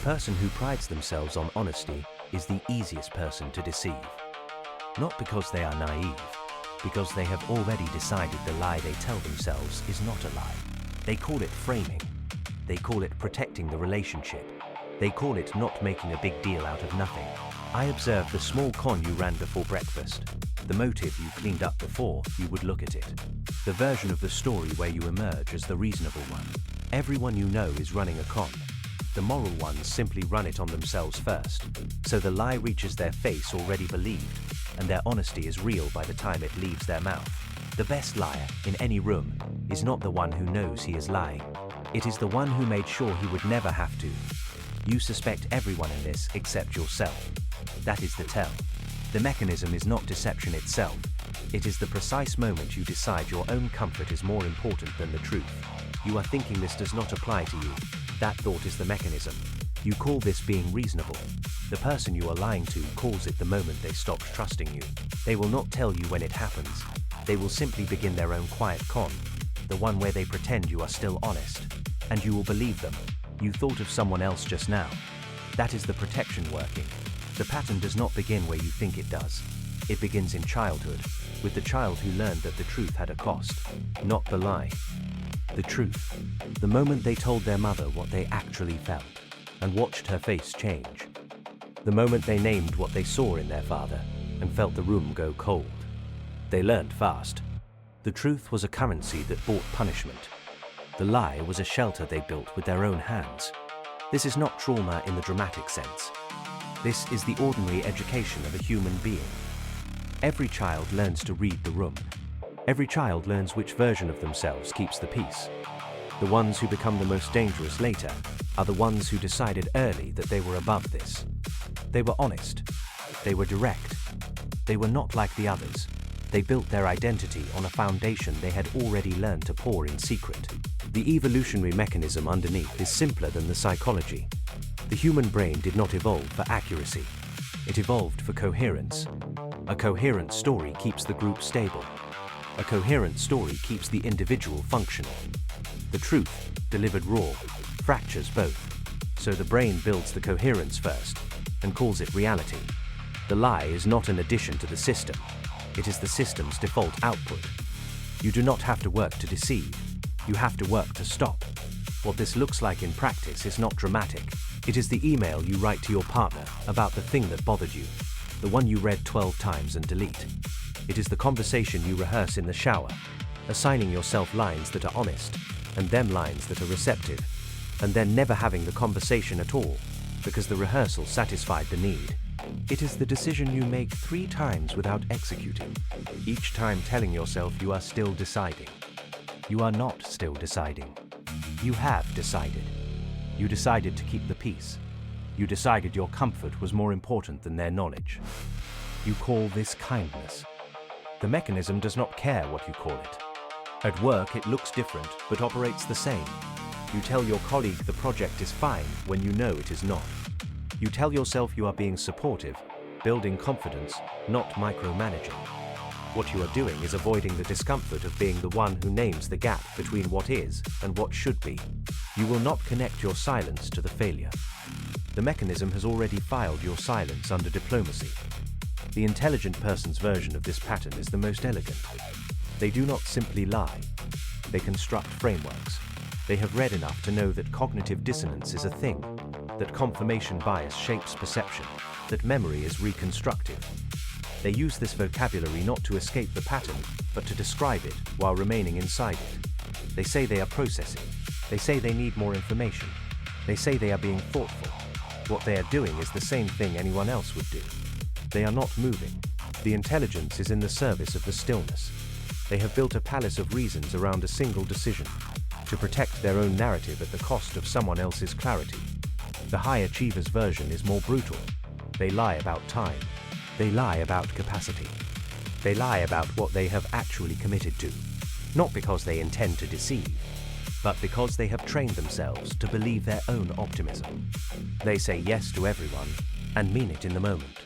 person who prides themselves on honesty is the easiest person to deceive. Not because they are naive, because they have already decided the lie they tell themselves is not a lie. They call it framing. They call it protecting the relationship. They call it not making a big deal out of nothing. I observed the small con you ran before breakfast, the motive you cleaned up before you would look at it, the version of the story where you emerge as the reasonable one. Everyone you know is running a con. The moral ones simply run it on themselves first, so the lie reaches their face already believed, and their honesty is real by the time it leaves their mouth. The best liar in any room is not the one who knows he is lying. It is the one who made sure he would never have to. You suspect everyone in this except yourself. That is the tell. The mechanism is not deception itself. It is the precise moment you decide your own comfort is more important than the truth. You are thinking this does not apply to you. That thought is the mechanism. You call this being reasonable. The person you are lying to calls it the moment they stop trusting you. They will not tell you when it happens. They will simply begin their own quiet con, the one where they pretend you are still honest, and you will believe them. You thought of someone else just now. That is the protection working. The pattern does not begin where you think it does. It begins in childhood, with the child who learned that the truth had a cost, not the lie. The truth. The moment they told their mother what they actually felt, and watched her face change. The moment they named what they saw in their father, and felt the room go cold. They learned fast. The truth was a currency that bought punishment. The lie was a shelter they built with their own hands. This is not trauma in the dramatic sense. This is the ordinary education of a human being. Every child learns to read the room. Every child learns which version of themselves keeps the peace. The ones who become the most dangerous later are the ones who decided early that they were above this. They were honest. They were direct. They were not like the others. They built their identity on a foundation they had already learned to pour in secret. The evolutionary mechanism underneath is simpler than the psychology. The human brain did not evolve for accuracy. It evolved for coherence. A coherent story keeps the group stable. A coherent story keeps the individual functional. The truth, delivered raw, fractures both. So the brain builds the coherence first and calls it reality. The lie is not an addition to the system. It is the system's default output. You do not have to work to deceive. You have to work to stop. What this looks like in practice is not dramatic. It is the email you write to your partner about the thing that bothered you, the one you read 12 times and delete. It is the conversation you rehearse in the shower, assigning yourself lines that are honest, and them lines that are receptive, and then never having the conversation at all, because the rehearsal satisfied the need. It is the decision you make 3 times without executing, each time telling yourself you are still deciding. You are not still deciding. You have decided. You decided to keep the peace. You decided your comfort was more important than their knowledge. You call this kindness. The mechanism does not care what you call it. At work it looks different but operates the same. You tell your colleague the project is fine when you know it is not. You tell yourself you are being supportive, building confidence, not micromanaging. What you are doing is avoiding the discomfort of being the one who names the gap between what is and what should be. You will not connect your silence to the failure. The mechanism has already filed your silence under diplomacy. The intelligent person's version of this pattern is the most elegant. They do not simply lie. They construct frameworks. They have read enough to know that cognitive dissonance is a thing, that confirmation bias shapes perception, that memory is reconstructive. They use this vocabulary not to escape the pattern, but to describe it while remaining inside it. They say they are processing. They say they need more information. They say they are being thoughtful. What they are doing is the same thing anyone else would do. They are not moving. The intelligence is in the service of the stillness. They have built a palace of reasons around a single decision, to protect their own narrative at the cost of someone else's clarity. The high achiever's version is more brutal. They lie about time. They lie about capacity. They lie about what they have actually committed to, not because they intend to deceive, but because they have trained themselves to believe their own optimism. They say yes to everyone and mean it in the moment.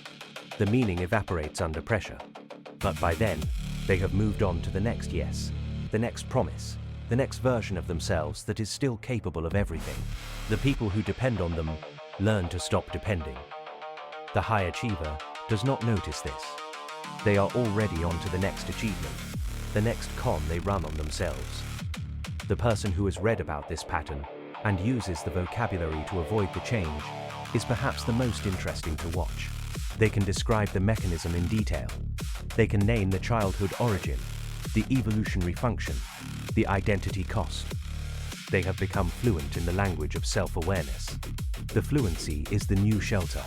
The meaning evaporates under pressure, but by then, they have moved on to the next yes, the next promise, the next version of themselves that is still capable of everything. The people who depend on them Learn to stop depending. The high achiever does not notice this. They are already on to the next achievement, the next con they run on themselves. The person who has read about this pattern and uses the vocabulary to avoid the change is perhaps the most interesting to watch. They can describe the mechanism in detail. They can name the childhood origin, the evolutionary function, the identity cost. They have become fluent in the language of self-awareness. The fluency is the new shelter.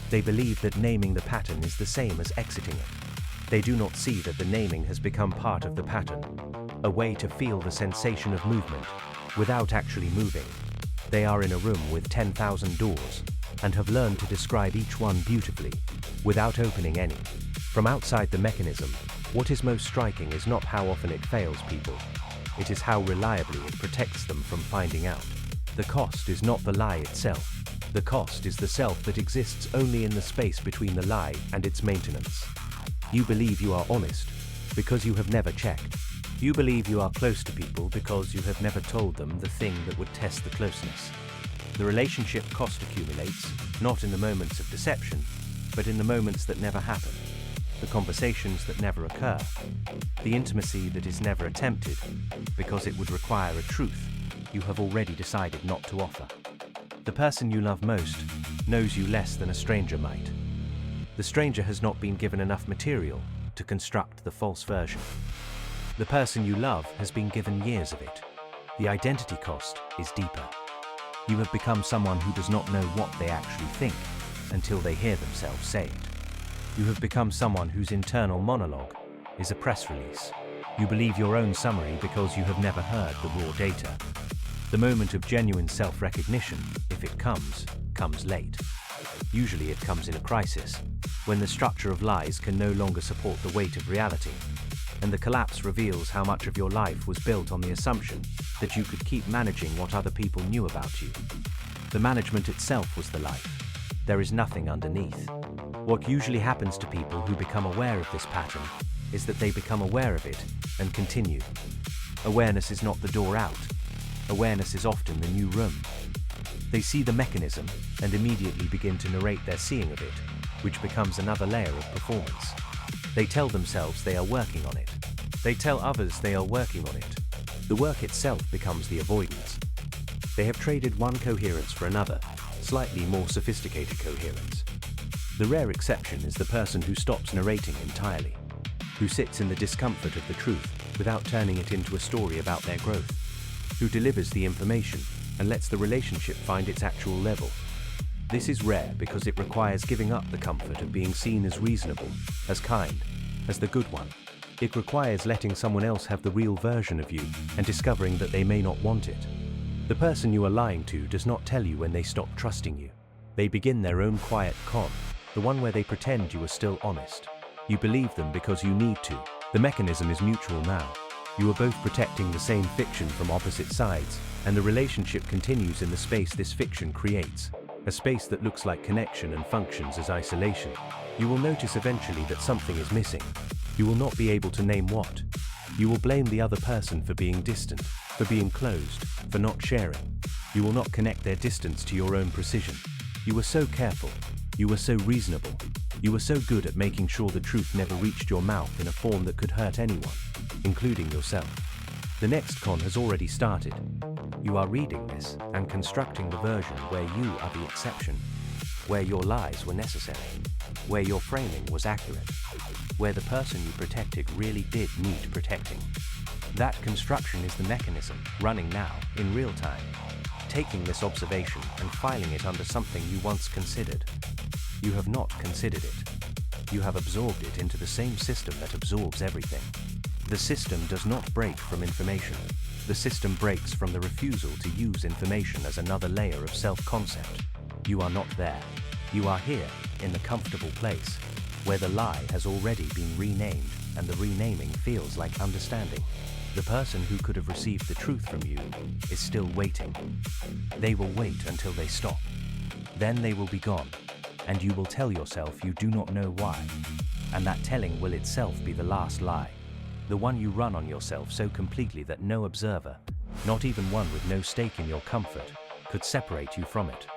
They believe that naming the pattern is the same as exiting it. They do not see that the naming has become part of the pattern, a way to feel the sensation of movement without actually moving. They are in a room with 10,000 doors and have learned to describe each one beautifully, without opening any. From outside the mechanism, what is most striking is not how often it fails people. It is how reliably it protects them from finding out. The cost is not the lie itself. The cost is the self that exists only in the space between the lie and its maintenance. You believe you are honest because you have never checked. You believe you are close to people because you have never told them the thing that would test the closeness. The relationship cost accumulates, not in the moments of deception, but in the moments that never happen, the conversations that never occur, the intimacy that is never attempted, because it would require a truth you have already decided not to offer. The person you love most knows you less than a stranger might. The stranger has not been given enough material to construct the false version. The person you love has been given years of it. The identity cost is deeper. You have become someone who does not know what they actually think until they hear themselves say it. You have become someone whose internal monologue is a press release. You believe your own summary because you have never heard the raw data. The moment of genuine self-recognition, if it comes late. Usually it comes in a crisis, when the structure of lies can no longer support the weight of reality, and the collapse reveals how much of your life was built on the assumption that you could keep managing what other people knew about you. The management itself was the life. There is nothing underneath. What usually happens to people who become aware of this pattern is that they become aware of it and continue. Awareness is not the door out. Awareness is often the new room. They see the mechanism and immediately begin to narrate their seeing of it, which becomes another layer of performance. They tell themselves they are working on it. They tell others they are working on it. The work itself becomes the avoidance. They have traded one coherence for another, slightly more sophisticated coherence. The rare exception is the person who stops narrating entirely, who sits in the discomfort of the truth without turning it into a story about their growth, who delivers the information and lets the relationship find its actual level. This is rare because it requires giving up the comfort of being seen as reasonable, as kind, as the good one. It requires letting someone else have the real version of you and discovering that they may not want it. The person you are lying to does not tell you when they stop trusting you. They begin their own quiet con, the one where they pretend you are still honest. You believe them because you need to. The mechanism is mutual now. You are both protecting the same fiction from opposite sides, and the relationship continues in the space this fiction creates, a space that looks like connection and functions as isolation. You will notice eventually that something is missing. You will not be able to name what. You will blame the other person for being distant, for being closed, for not sharing. You will not connect their distance to your own precision. You were so careful. You were so reasonable. You were so good at making sure the truth never reached your mouth in a form that could hurt anyone, including yourself. The next con has already started. You are reading this and constructing the version where you are the exception, where your lies were necessary, where your framing was accurate, where the person you protected really did need protecting. That construction is the mechanism running now in real time, taking this observation and filing it under something you once considered. You have not considered it. You have absorbed it into the same system that absorbs everything. The system does not break from information. The system breaks from the refusal to use information as another layer of self-concept. You are not there. You are here, in the comfortable place, where the lie has already been renamed and the renaming feels like understanding. The person who could have received the truth from you is still waiting. They will wait until they stop. Then they will be gone, and you will tell yourself you do not know why, and that telling will itself be the last lie, the one you run on yourself so completely that no observer, not even one with no stake in your comfort, could separate you from it.